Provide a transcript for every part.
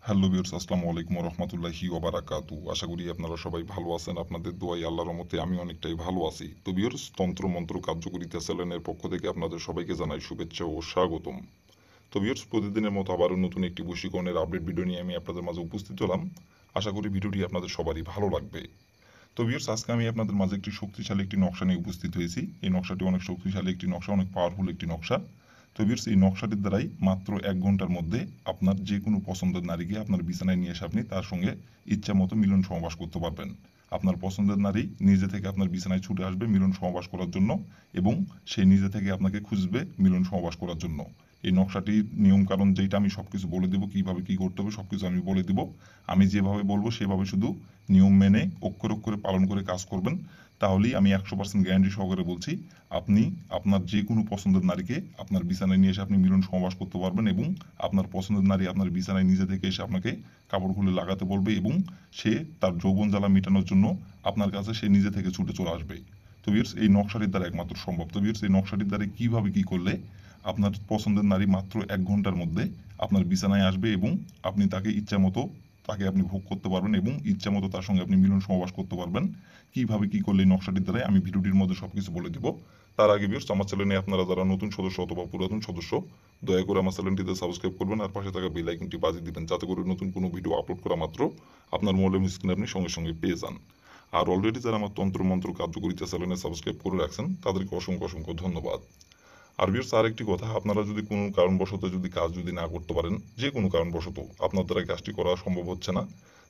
Hello viewers, আসসালামু আলাইকুম ওয়া রাহমাতুল্লাহি ওয়া বারাকাতু। আশা করি আপনারা সবাই ভালো আছেন। আপনাদের দোয়ায় আল্লাহর রহমতে আমি অনেকটাই ভালো আছি। তো ভিউয়ার্স, তন্ত্র মন্ত্র কার্যকরিতা চ্যানেলের পক্ষ থেকে আপনাদের সবাইকে জানাই শুভেচ্ছা ও স্বাগতম। তো ভিউয়ার্স, প্রতিদিনের মতো আবারও নতুন একটি বশীকরণের আপডেট ভিডিও নিয়ে আমি আপনাদের মাঝে উপস্থিত হলাম। আশা করি ভিডিওটি আপনাদের সবারই ভালো লাগবে। তো ভিউয়ার্স, আজকে আমি আপনাদের মাঝে একটি শক্তিশালী একটি নকশা নিয়ে উপস্থিত হয়েছি। এই নকশাটি অনেক শক্তিশালী একটি নকশা, অনেক পাওয়ারফুল একটি নকশা। তো ভিউয়ার্স, এই নকশাটির দ্বারাই মাত্র 1 ঘন্টার মধ্যে আপনার যে কোনো পছন্দের নারীকে আপনার বিছানায় নিয়ে এসে আপনি তার সঙ্গে ইচ্ছা মতো মিলন সহবাস করতে পারবেন। আপনার পছন্দের নারী নিজে থেকে আপনার বিছানায় ছুটে আসবে মিলন সহবাস করার জন্য, এবং সে নিজে থেকে আপনাকে খুঁজবে মিলন সহবাস করার জন্য। এই নকশাটির নিয়ম কারণ যেটা আমি সবকিছু বলে দেবো, কিভাবে কি করতে হবে সবকিছু আমি বলে দিব। আমি যেভাবে বলবো সেভাবে শুধু নিয়ম মেনে অক্ষরে অক্ষরে পালন করে কাজ করবেন। তাহলেই আমি 100% গ্যারান্টি সহকারে বলছি, আপনি আপনার যে কোনো পছন্দের নারীকে আপনার বিছানায় নিয়ে এসে আপনি মিলন সহবাস করতে পারবেন, এবং আপনার পছন্দের নারী আপনার বিছানায় নিজে থেকে এসে আপনাকে কাপড় খুলে লাগাতে বলবে, এবং সে তার যৌবন জ্বালা মেটানোর জন্য আপনার কাছে সে নিজে থেকে ছুটে চলে আসবে। তো ভিউয়ার্স, এই নকশাটির দ্বারা একমাত্র সম্ভব। তো ভিউয়ার্স, এই নকশাটির দ্বারা কিভাবে কি করলে আপনার পছন্দের নারী মাত্র 1 ঘন্টার মধ্যে আপনার বিছানায় আসবে, এবং আপনি তাকে ইচ্ছা মতো তাকে আপনি ভোগ করতে পারবেন, এবং ইচ্ছা মতো তার সঙ্গে আপনি মিলন সহবাস করতে পারবেন। কিভাবে কি করলে এই নকশাটির দ্বারা আমি ভিডিওটির মধ্যে সবকিছু বলে দিব। তার আগে ভিউয়ার্স, আমার চ্যানেলে আপনারা যারা নতুন সদস্য অথবা পুরাতন সদস্য, দয়া করে আমার চ্যানেলটিতে সাবস্ক্রাইব করবেন আর পাশে থাকা বেল আইকনটি বাজিয়ে দিবেন, যাতে করে নতুন কোনো ভিডিও আপলোড করা মাত্র আপনার মোবাইল স্ক্রিনে আপনি সঙ্গে সঙ্গে পেয়ে যান। আর অলরেডি যারা আমার তন্ত্র মন্ত্র কার্যকরিতা চ্যানেলে সাবস্ক্রাইব করে রাখছেন তাদেরকে অসংখ্য অসংখ্য ধন্যবাদ। আর ভিউয়ার্স, আরেকটি কথা, আপনারা যদি কোনো কারণবশত যদি কাজ যদি না করতে পারেন, যে কোনো কারণবশত আপনার দ্বারা কাজটি করা সম্ভব হচ্ছে না,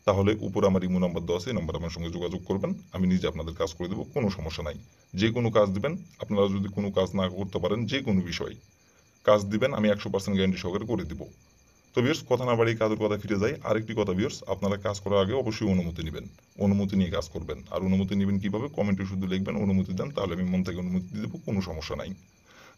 তাহলে উপরে আমার ইমো নাম্বার দেওয়া আছে, এই নাম্বারে আমার সঙ্গে যোগাযোগ করবেন। আমি নিজে আপনাদের কাজ করে দেবো, কোনো সমস্যা নাই। যে কোনো কাজ দিবেন, আপনারা যদি কোনো কাজ না করতে পারেন, যে কোনো বিষয় কাজ দিবেন, আমি 100% গ্যারান্টি সহকারে করে দিব। তো ভিউয়ার্স, কথা না বাড়িয়ে কাজের কথা ফিরে যাই। আরেকটি কথা ভিউয়ার্স, আপনারা কাজ করার আগে অবশ্যই অনুমতি নেবেন। অনুমতি নিয়ে কাজ করবেন। আর অনুমতি নেবেন কিভাবে? কমেন্টে শুধু লিখবেন অনুমতি দেন, তাহলে আমি মন থেকে অনুমতি দিয়ে দেবো, কোনো সমস্যা নাই।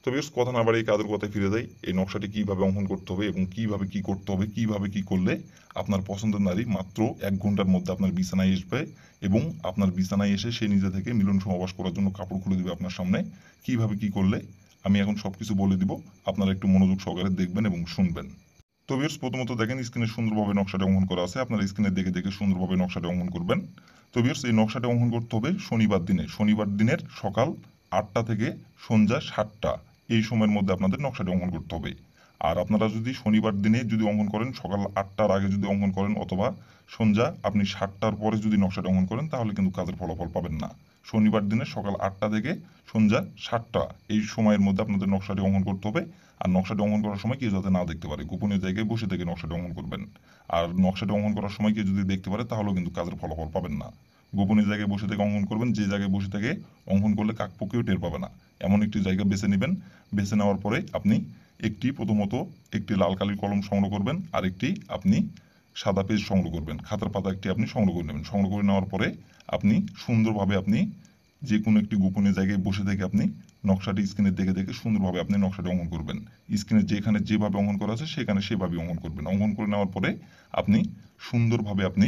তো বেশ, কথা না বাড়িয়ে কাজের কথায় ফিরে যাই। এই নকশাটি কিভাবে অঙ্কন করতে হবে এবং কিভাবে কি করতে হবে, কিভাবে কি করলে আপনার পছন্দের নারী মাত্র 1 ঘন্টার মধ্যে আপনার বিছানায় আসবে, এবং আপনার বিছানায় এসে সে নিজে থেকে মিলন সহবাস করার জন্য কাপড় খুলে দিবে আপনার সামনে। কিভাবে কি করলে আমি এখন সবকিছু বলে দিব, আপনারা একটু মনোযোগ সহকারে দেখবেন এবং শুনবেন। তো ভিউয়ার্স, প্রথমত দেখেন স্ক্রিনে সুন্দরভাবে নকশাটা অঙ্কন করা আছে, আপনারা স্ক্রিনে দেখে দেখে সুন্দরভাবে নকশাটা অঙ্কন করবেন। তো ভিউয়ার্স, এই নকশাটা অঙ্কন করতে হবে শনিবার দিনে, শনিবার দিনের সকাল 8টা থেকে সন্ধ্যা 7টা, এই সময়ের মধ্যে আপনাদের নকশাটা অঙ্কন করতে হবে। আর আপনারা যদি শনিবার দিনে যদি অঙ্কন করেন, সকাল 8টার আগে যদি অঙ্কন করেন, অথবা সন্ধ্যা আপনি 7টার পরে যদি নকশাটা অঙ্কন করেন, তাহলে কিন্তু কাজের ফলাফল পাবেন না। শনিবার দিনে সকাল 8টা থেকে সন্ধ্যা 7টা, এই সময়ের মধ্যে আপনাদের নকশাটি অঙ্কন করতে হবে। আর নকশাটা অঙ্কন করার সময় কেউ যাতে না দেখতে পারে, গোপনীয় জায়গায় বসে থেকে নকশাটা অঙ্কন করবেন। আর নকশাটা অঙ্কন করার সময় কেউ যদি দেখতে পারে, তাহলেও কিন্তু কাজের ফলাফল পাবেন না। গোপনীয় জায়গায় বসে থেকে অঙ্কন করবেন, যে জায়গায় বসে থেকে অঙ্কন করলে কাকপক্ষেও টের পাবে না, এমন একটি জায়গা বেছে নেবেন। বেছে নেওয়ার পরে আপনি প্রথমত একটি লাল কালির কলম সংগ্রহ করবেন, আর একটি আপনি সাদা পেজ সংগ্রহ করবেন, খাতার পাতা একটি আপনি সংগ্রহ করে নেবেন। সংগ্রহ করে নেওয়ার পরে আপনি সুন্দরভাবে আপনি যে কোনো একটি গোপনীয় জায়গায় বসে থেকে আপনি নকশাটি স্ক্রিনে দেখে দেখে সুন্দরভাবে আপনি নকশাটি অঙ্কন করবেন। স্ক্রিনে যেখানে যেভাবে অঙ্কন করা আছে সেখানে সেভাবে অঙ্কন করবেন। অঙ্কন করে নেওয়ার পরে আপনি সুন্দরভাবে আপনি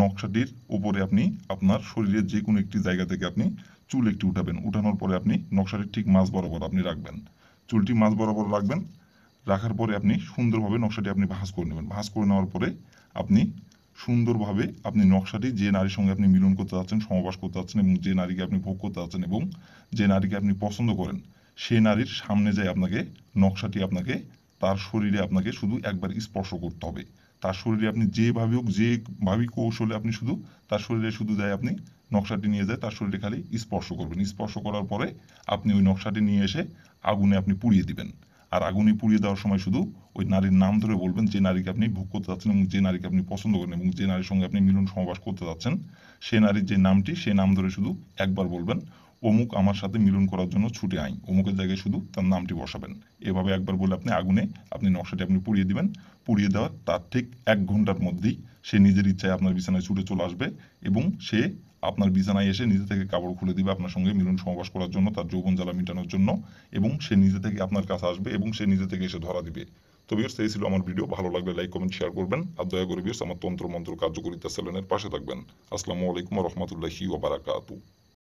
নকশাটির উপরে আপনি আপনার শরীরের যে কোনো একটি জায়গা থেকে আপনি চুল একটি উঠাবেন। উঠানোর পরে আপনি নকশাটির ঠিক মাঝ বরাবর আপনি রাখবেন, চুলটি মাঝ বরাবর রাখবেন। রাখার পরে আপনি সুন্দরভাবে নকশাটি আপনি ভাঁজ করে নেবেন। ভাঁজ করে নেওয়ার পরে আপনি সুন্দরভাবে আপনি নকশাটি যে নারীর সঙ্গে আপনি মিলন করতে যাচ্ছেন, সহবাস করতে যাচ্ছেন, এবং যে নারীকে আপনি ভোগ করতে যাচ্ছেন, এবং যে নারীকে আপনি পছন্দ করেন, সেই নারীর সামনে যায় আপনাকে নকশাটি আপনাকে তার শরীরে আপনাকে শুধু একবার স্পর্শ করতে হবে। তার শরীরে আপনি যেভাবে হোক, যেভাবে কৌশলে আপনি শুধু তার শরীরে শুধু যায় আপনি নকশাটি নিয়ে যায় তার শরীরে খালি স্পর্শ করবেন। স্পর্শ করার পরে আপনি ওই নকশাটি নিয়ে এসে আগুনে আপনি পুড়িয়ে দিবেন। আর আগুনে পুড়িয়ে দেওয়ার সময় শুধু ওই নারীর নাম ধরে বলবেন, যে নারীকে আপনি ভোগ করতে যাচ্ছেন এবং যে নারীকে আপনি পছন্দ করেন এবং যে নারীর সঙ্গে আপনি মিলন সহবাস করতে যাচ্ছেন, সে নারীর যে নামটি, সেই নাম ধরে শুধু একবার বলবেন, অমুক আমার সাথে মিলন করার জন্য ছুটে আয়। অমুকের জায়গায় শুধু তার নামটি বসাবেন। এভাবে একবার বলে আপনি আগুনে আপনি নকশাটি আপনি পুড়িয়ে দিবেন। পুড়িয়ে দেওয়ার তার ঠিক 1 ঘন্টার মধ্যেই সে নিজের ইচ্ছায় আপনার বিছানায় ছুটে চলে আসবে, এবং সে আপনার বিছানায় এসে নিজে থেকে কাপড় খুলে দিবে আপনার সঙ্গে মিলন সহবাস করার জন্য, তার যৌবন জ্বালা মেটানোর জন্য, এবং সে নিজে থেকে আপনার কাছে আসবে এবং সে নিজে থেকে এসে ধরা দিবে। তো ভিউয়ার্স, এই ছিল আমার ভিডিও। ভালো লাগলে লাইক কমেন্ট শেয়ার করবেন, আর দয়া করে ভিউয়ার্স আমার তন্ত্র মন্ত্র কার্যকরিতা চ্যানেলের পাশে থাকবেন। আসসালামু আলাইকুম ওয়া রাহমাতুল্লাহি ওয়া বারাকাতুহু।